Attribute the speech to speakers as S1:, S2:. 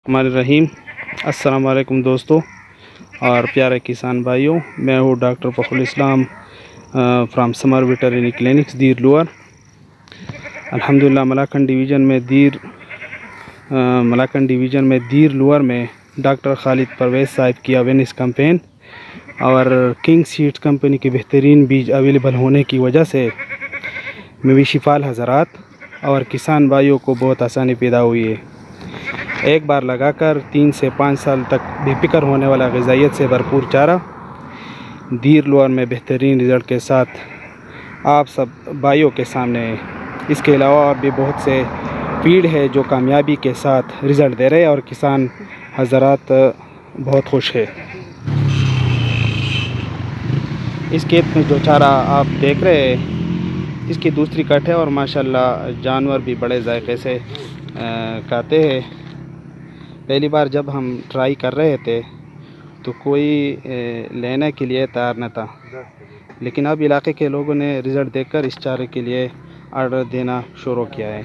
S1: الرحمن الرحیم۔ السلام علیکم دوستو اور پیارے کسان بھائیوں، میں ہوں doctor Fakhr ul Islam from summer veterinary clinics Dir lower. الحمدللہ ملاکنڈ ڈویژن میں دیر لوور میں ڈاکٹر خالد پرویز صاحب کی اویئرنیس کمپین اور کنگ سیڈز کمپنی کے بہترین بیج اویلیبل ہونے کی وجہ سے مویشی فال حضرات اور کسان بھائیوں کو بہت آسانی پیدا ہوئی ہے۔ ایک بار لگا کر 3 سے 5 سال تک بے فکر ہونے والا غذائیت سے بھرپور چارہ دیر لوور میں بہترین رزلٹ کے ساتھ آپ سب بھائیوں کے سامنے ہے۔ اس کے علاوہ اور بھی بہت سے فیڈ ہے جو کامیابی کے ساتھ رزلٹ دے رہے اور کسان حضرات بہت خوش ہے۔ اس کھیت میں جو چارہ آپ دیکھ رہے ہیں اس کی دوسری کٹ ہے اور ماشاءاللہ جانور بھی بڑے ذائقے سے کھاتے ہیں۔ پہلی بار جب ہم ٹرائی کر رہے تھے تو کوئی لینے کے لیے تیار نہ تھا، لیکن اب علاقے کے لوگوں نے رزلٹ دیکھ کر اس چارے کے لیے آرڈر دینا شروع کیا ہے۔